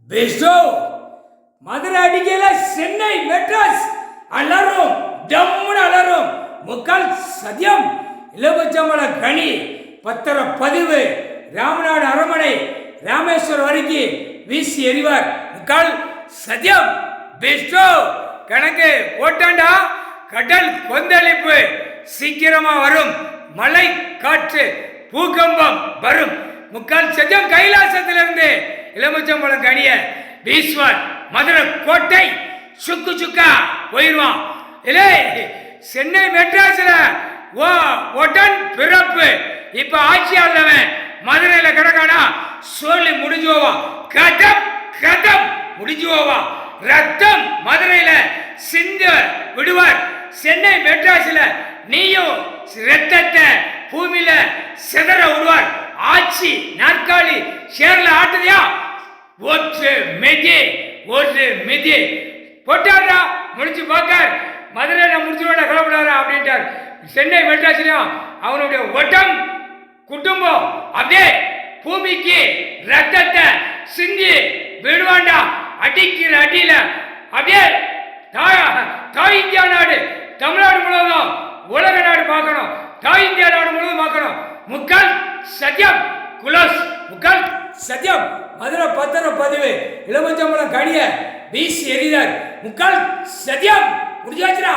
Bairstow Madurai அடிக்கையில Chennai Madras அலரும் டம்முன்னு அலரும் முக்கால் சத்தியம் இலவச்சம்பள கனி பத்திர பதிவு ராமநாடு அரண்மனை ராமேஸ்வரம் வரைக்கும் வீசி எறிவார் முக்கால் சத்தியம் பெஸ்டோ கணக்கு ஓட்டாண்டா கடல் கொந்தளிப்பு சீக்கிரமா வரும் மழை காற்று பூகம்பம் வரும் முக்கால் சத்தியம் கைலாசத்திலிருந்து இளமச்சம்பழம் கனிய வீசுவார் மதுரை கோட்டை சுக்கு சுக்கா போயிடுவான் இல்லை சென்னை மெட்ராஸ்ல ஒட்டன் பிறப்பு இப்ப ஆட்சியாளவன் மதுரையில கிடக்கானா சொல்லி முடிஞ்சு போவா கதம் கதம் முடிஞ்சு போவா ரத்தம் மதுரையில சிந்த விடுவார் சென்னை மெட்ராஸ்ல நீயும் ரத்தத்தை பூமியில சிதற விடுவார் ஆட்சி நாற்காலி சேர்ல ஆட்டுதியா ஒற்று மிதி போட்டாரா முடிச்சு பார்க்கார் மதுரையில முடிச்சுட கிளம்பினாரா அப்படின்ட்டார் சென்னை மெட்ராஸ்லயும் அவனுடைய ஒட்டம் குடும்பம் அப்படியே பூமிக்கு ரத்தத்தை சிந்தி விடுவாண்டா அடிக்கிற அடியில அப்படியே தாய் இந்தியா நாடு தமிழ்நாடு முழுவதும் உலக நாடு பார்க்கணும் தாய் இந்தியா நாடு முழுவதும் பார்க்கணும் முக்கால் சத்தியம் குலோஸ் முக்கால் சத்தியம் மதுரை பத்திர பதிவு இளமச்சம்பளம் கனிய வீசி எறிதார் முக்கால் சத்தியம் முடிஞ்சாச்சுடா.